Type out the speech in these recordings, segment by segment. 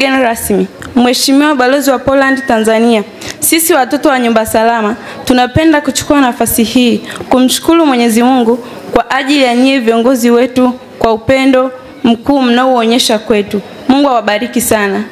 mgeni rasmi, Mheshimiwa Balozi wa Poland Tanzania, sisi watoto wa nyumba salama tunapenda kuchukua nafasi hii kumshukuru Mwenyezi Mungu kwa ajili ya nyie viongozi wetu kwa upendo mkuu mnaoonyesha kwetu. Mungu awabariki sana.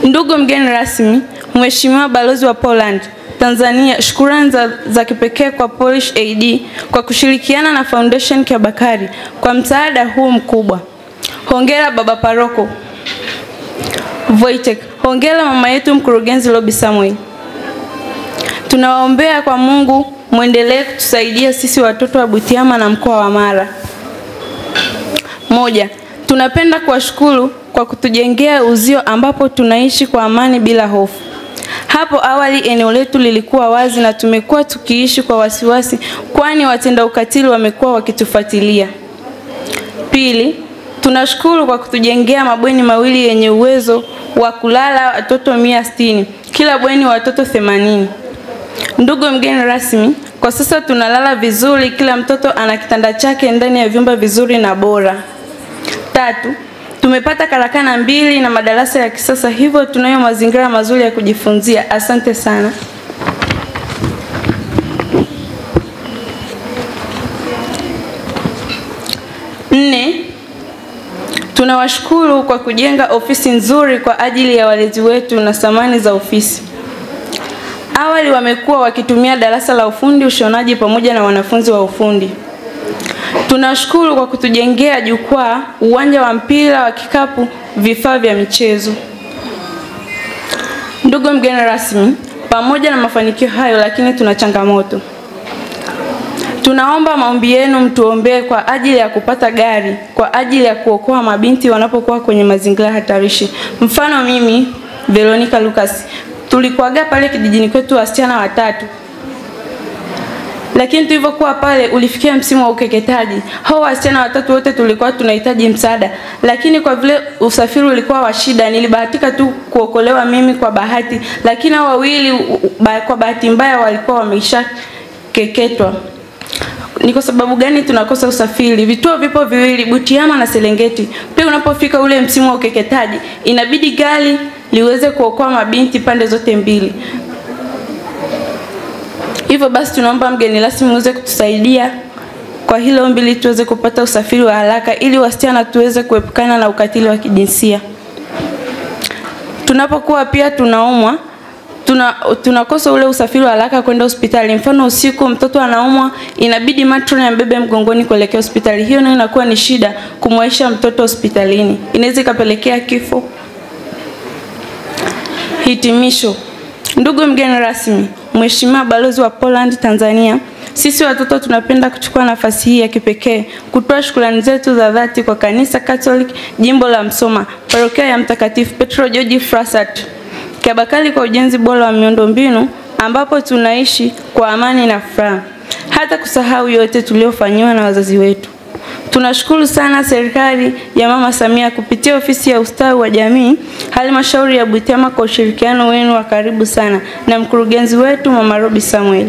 Ndugu mgeni rasmi, Mheshimiwa Balozi wa Poland Tanzania, shukrani za kipekee kwa Polish AD kwa kushirikiana na Foundation Kiabakari kwa msaada huu mkubwa. Hongera baba paroko Wojtek, hongera mama yetu mkurugenzi Robi Samuel. Tunawaombea kwa Mungu muendelee kutusaidia sisi watoto wa Butiama na mkoa wa Mara. Moja, tunapenda kuwashukuru kwa kutujengea uzio ambapo tunaishi kwa amani bila hofu. Hapo awali eneo letu lilikuwa wazi na tumekuwa tukiishi kwa wasiwasi kwani watenda ukatili wamekuwa wakitufuatilia. Pili, tunashukuru kwa kutujengea mabweni mawili yenye uwezo wa kulala watoto 160, kila bweni watoto 80. Ndugu mgeni rasmi, kwa sasa tunalala vizuri, kila mtoto ana kitanda chake ndani ya vyumba vizuri na bora. Tatu, tumepata karakana 2 na madarasa ya kisasa, hivyo tunayo mazingira mazuri ya kujifunzia. Asante sana. Nne, tunawashukuru kwa kujenga ofisi nzuri kwa ajili ya walezi wetu na samani za ofisi. Awali wamekuwa wakitumia darasa la ufundi, ushonaji pamoja na wanafunzi wa ufundi. Tunashukuru kwa kutujengea jukwaa, uwanja wa mpira wa kikapu, vifaa vya michezo. Ndugu mgeni rasmi, pamoja na mafanikio hayo lakini tuna changamoto. Tunaomba maombi yenu mtuombee kwa ajili ya kupata gari kwa ajili ya kuokoa mabinti wanapokuwa kwenye mazingira hatarishi. Mfano mimi Veronica Lucas, tulikuaga pale kijijini kwetu wasichana 3. Lakini tulivyokuwa pale ulifikia msimu wa ukeketaji. Hao wasichana 3 wote tulikuwa tunahitaji msaada, lakini kwa vile usafiri ulikuwa wa shida nilibahatika tu kuokolewa mimi kwa bahati, lakini hao 2 kwa bahati mbaya walikuwa wameisha keketwa. Ni kwa sababu gani tunakosa usafiri? Vituo vipo 2, Butiama na Serengeti. Pia unapofika ule msimu wa ukeketaji inabidi gari liweze kuokoa mabinti pande zote 2. Hivyo basi tunaomba mgeni rasmi muweze kutusaidia kwa hilo ombi ili tuweze kupata usafiri wa haraka ili wasichana tuweze kuepukana na ukatili wa kijinsia. Tunapokuwa pia tunaumwa, tunakosa ule usafiri wa haraka kwenda hospitali. Mfano usiku mtoto anaumwa, inabidi matroni ambebe mgongoni kuelekea hospitali. Hiyo nayo inakuwa ni shida kumwaisha mtoto hospitalini. Inaweza kapelekea kifo. Hitimisho. Ndugu mgeni rasmi, Mheshimiwa Balozi wa Poland Tanzania, sisi watoto tunapenda kuchukua nafasi hii ya kipekee kutoa shukrani zetu za dhati kwa Kanisa Catholic Jimbo la Msoma, Parokia ya Mtakatifu Petro George Frassat Kiabakari kwa ujenzi bora wa miundombinu ambapo tunaishi kwa amani na furaha. Hata kusahau yote tuliofanywa na wazazi wetu. Tunashukuru sana serikali ya Mama Samia kupitia ofisi ya ustawi wa jamii, halmashauri ya Butiama kwa ushirikiano wenu wa karibu sana na mkurugenzi wetu Mama Robi Samuel.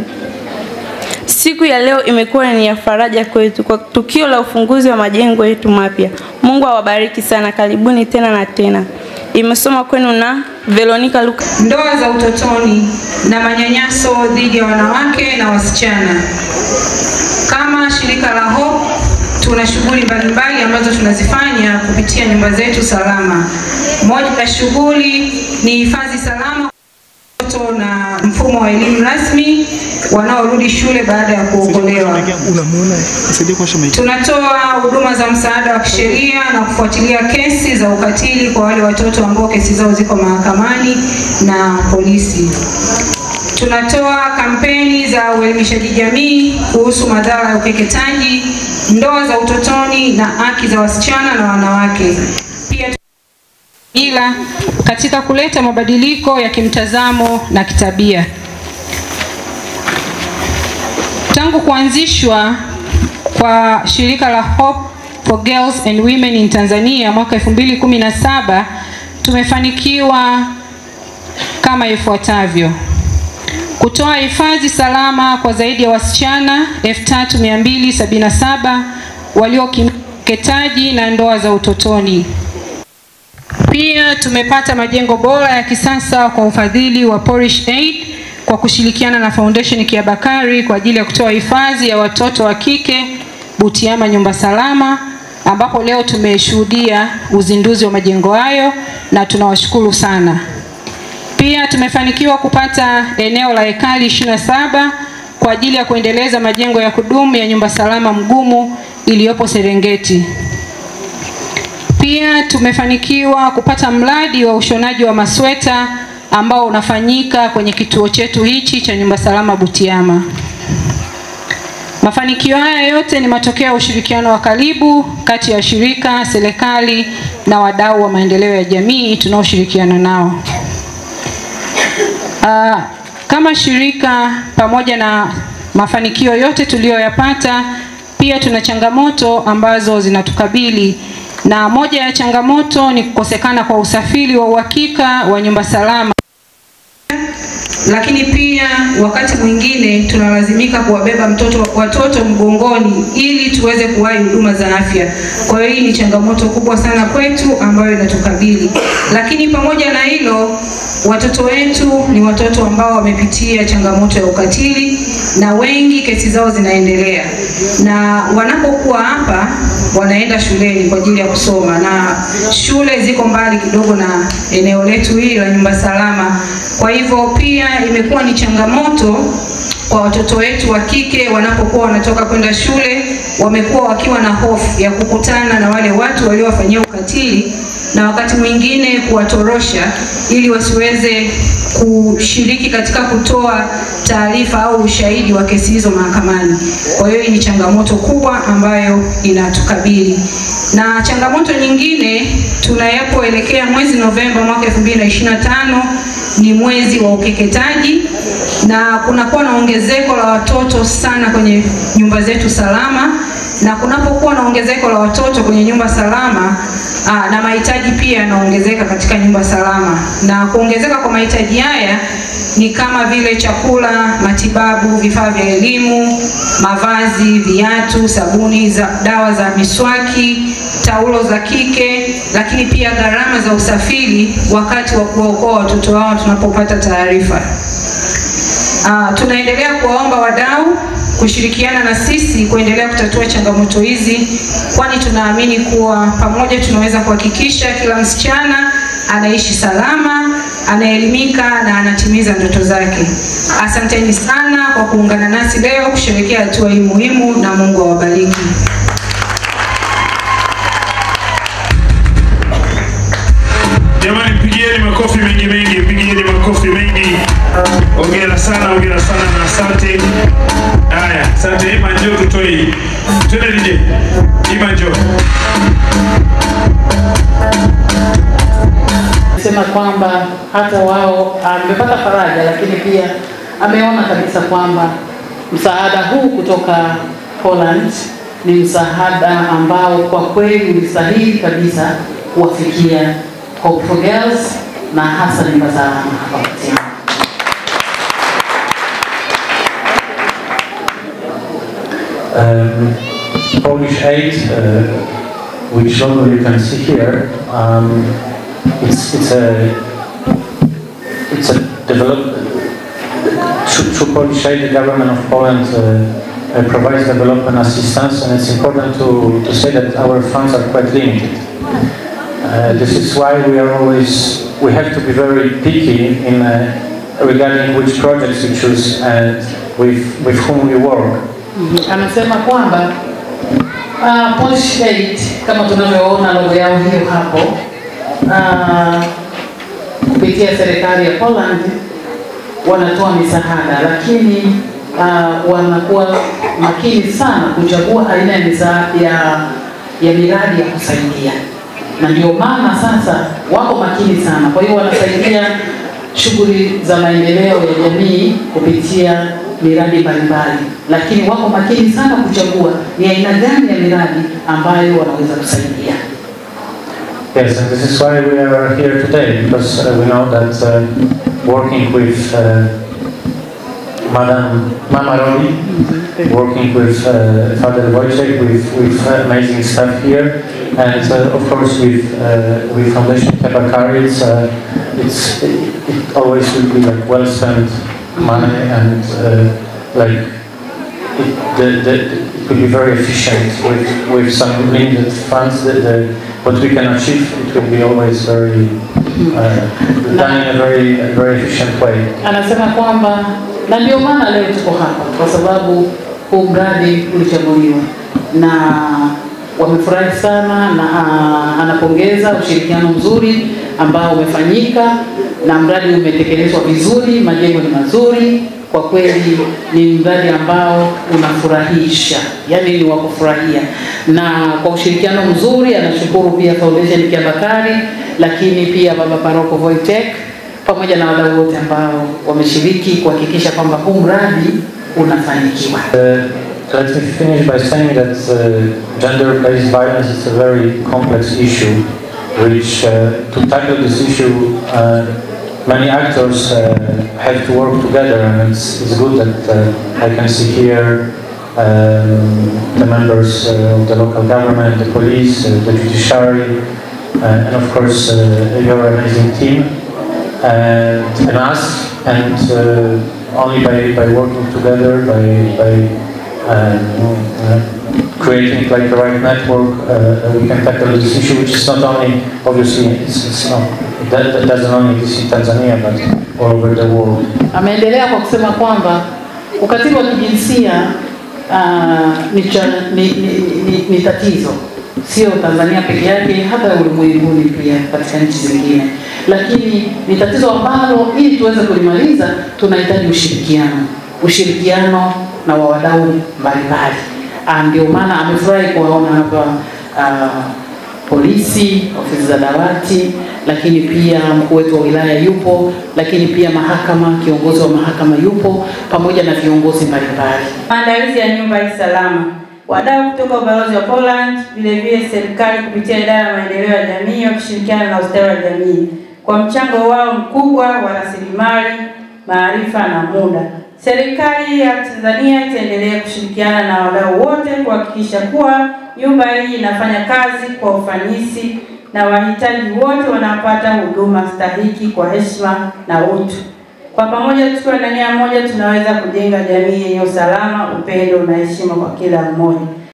Siku ya leo imekuwa ni ya faraja kwetu kwa tukio la ufunguzi wa majengo yetu mapya. Mungu awabariki sana. Karibuni tena na tena. Imesoma kwenu na Veronica Lucas. Ndoa za utotoni na manyanyaso dhidi ya wanawake na wasichana. Kama shirika la Hope tuna shughuli mbalimbali ambazo tunazifanya kupitia nyumba zetu salama. Moja ya shughuli ni hifadhi salama watoto na mfumo wa elimu rasmi wanaorudi shule baada ya kuokolewa. Tunatoa huduma za msaada wa kisheria na kufuatilia kesi za ukatili kwa wale watoto ambao kesi zao ziko mahakamani na polisi. Tunatoa kampeni za uelimishaji jamii kuhusu madhara ya ukeketaji, ndoa za utotoni na haki za wasichana na wanawake. Pia ila katika kuleta mabadiliko ya kimtazamo na kitabia. Tangu kuanzishwa kwa shirika la Hope for Girls and Women in Tanzania mwaka 2017 tumefanikiwa kama ifuatavyo: kutoa hifadhi salama kwa zaidi ya wasichana 3277 waliokimbia ukeketaji na ndoa za utotoni. Pia tumepata majengo bora ya kisasa kwa ufadhili wa Parish Aid kwa kushirikiana na Foundation Kiabakari kwa ajili ya kutoa hifadhi ya watoto wa kike Butiama Nyumba Salama, ambapo leo tumeshuhudia uzinduzi wa majengo hayo na tunawashukuru sana. Pia tumefanikiwa kupata eneo la ekari 27 kwa ajili ya kuendeleza majengo ya kudumu ya Nyumba Salama Mgumu iliyopo Serengeti. Pia tumefanikiwa kupata mradi wa ushonaji wa masweta ambao unafanyika kwenye kituo chetu hichi cha Nyumba Salama Butiama. Mafanikio haya yote ni matokeo ya ushirikiano wa karibu kati ya shirika, serikali na wadau wa maendeleo ya jamii tunaoshirikiana nao. Kama shirika, pamoja na mafanikio yote tuliyoyapata, pia tuna changamoto ambazo zinatukabili, na moja ya changamoto ni kukosekana kwa usafiri wa uhakika wa Nyumba Salama. Lakini pia wakati mwingine tunalazimika kuwabeba watoto mgongoni ili tuweze kuwahi huduma za afya. Kwa hiyo hii ni changamoto kubwa sana kwetu ambayo inatukabili. Lakini pamoja na hilo, watoto wetu ni watoto ambao wamepitia changamoto ya ukatili na wengi kesi zao zinaendelea. Na wanapokuwa hapa wanaenda shuleni kwa ajili ya kusoma, na shule ziko mbali kidogo na eneo letu hili la Nyumba Salama. Kwa hivyo pia imekuwa ni changamoto kwa watoto wetu wa kike wanapokuwa wanatoka kwenda shule, wamekuwa wakiwa na hofu ya kukutana na wale watu waliowafanyia ukatili, na wakati mwingine kuwatorosha ili wasiweze kushiriki katika kutoa taarifa au ushahidi wa kesi hizo mahakamani. Kwa hiyo hii ni changamoto kubwa ambayo inatukabili. Na changamoto nyingine, tunapoelekea mwezi Novemba mwaka 2025 ni mwezi wa ukeketaji, na kunakuwa na ongezeko la watoto sana kwenye nyumba zetu salama, na kunapokuwa na ongezeko la watoto kwenye nyumba salama, na mahitaji pia yanaongezeka katika nyumba salama. Na kuongezeka kwa mahitaji haya ni kama vile chakula, matibabu, vifaa vya elimu, mavazi, viatu, sabuni, dawa za miswaki, taulo za kike, lakini pia gharama za usafiri wakati wa kuokoa watoto wao tunapopata taarifa. Tunaendelea kuwaomba wadau kushirikiana na sisi kuendelea kutatua changamoto hizi, kwani tunaamini kuwa pamoja tunaweza kuhakikisha kila msichana anaishi salama, anaelimika na anatimiza ndoto zake. Asanteni sana kwa kuungana nasi leo kusherehekea hatua hii muhimu, na Mungu awabariki. Jamani, pigieni makofi mengi, pigieni makofi mengi. Hongera sana na asante. Haya, asante. Ima njoo tutoi. Twende DJ. Ima njoo. Sema kwamba hata wao amepata faraja, lakini pia ameona kabisa kwamba msaada huu kutoka Poland ni msaada ambao kwa kweli ni sahihi kabisa kuwafikia Hope for Girls na hasa Nyumba Salama hapa Butiama. Polish Aid, which logo you can see here, it's a development. Through Polish Aid, the government of Poland provides development assistance, and it's important to say that our funds are quite limited. This is why we have to be very picky in regarding which projects we choose and with whom we work. Anasema kwamba Polish Aid, kama tunavyoona logo yao hiyo hapo, kupitia serikali ya Poland wanatoa misaada, lakini wanakuwa makini sana kuchagua aina ya miradi ya kusaidia. Na ndio maana sasa wako makini sana. Kwa hiyo wanasaidia shughuli za maendeleo ya jamii kupitia miradi mbalimbali, lakini wako makini sana kuchagua ni aina gani ya miradi ambayo wanaweza kusaidia. Yes, and this is why we are here today, because we know that working with Madam Mama Robi working with Father Wojciech, with amazing staff here, and of course with Foundation Kebakari. It always will be like well spent money, and like it could be very efficient with some limited funds. What we can achieve, it will be always very done in a very efficient way. Anasema kwamba na ndio maana leo tuko hapa kwa sababu huu mradi ulichaguliwa na wamefurahi sana, na anapongeza ushirikiano mzuri ambao umefanyika na mradi umetekelezwa vizuri, majengo ni mazuri. Kwa kweli ni mradi ambao unafurahisha, yani ni wa kufurahia, na kwa ushirikiano mzuri anashukuru pia Foundation Kebakari, lakini pia Baba Paroko Wojciech pamoja na wadau wote ambao wameshiriki kuhakikisha kwamba huu mradi unafanikiwa. Let me finish by saying that gender-based violence is a very complex issue, which to tackle this issue many actors have to work together, and it's good that I can see here the members of the local government, the police, the judiciary, and of course your amazing team, and us, and only by working together, by creating like the right network, we can tackle this issue, which is not only, obviously, it's not, that doesn't only exist in Tanzania, but all over the world. Ameendelea kwa kusema kwamba ukatili wa kijinsia ni tatizo, sio Tanzania peke yake, hata ulimwenguni pia katika nchi zingine, lakini ni tatizo ambalo ili tuweze kulimaliza tunahitaji ushirikiano na wadau mbalimbali. Ndio maana amefurahi kuwaona hapa polisi, ofisi za dawati, lakini pia mkuu wetu wa wilaya yupo, lakini pia mahakama, kiongozi wa mahakama yupo, pamoja na viongozi mbalimbali. Maandalizi ya nyumba hii salama. Wadau kutoka ubalozi wa Poland, vile vile serikali kupitia idara ya maendeleo ya jamii wakishirikiana na ustawi wa jamii kwa mchango wao mkubwa wa rasilimali, maarifa na muda. Serikali ya Tanzania itaendelea kushirikiana na wadau wote kuhakikisha kuwa nyumba hii inafanya kazi kwa ufanisi na wahitaji wote wanapata huduma stahiki kwa heshima na utu. Kwa pamoja tukiwa na nia moja tunaweza kujenga jamii yenye usalama, upendo na heshima kwa kila mmoja.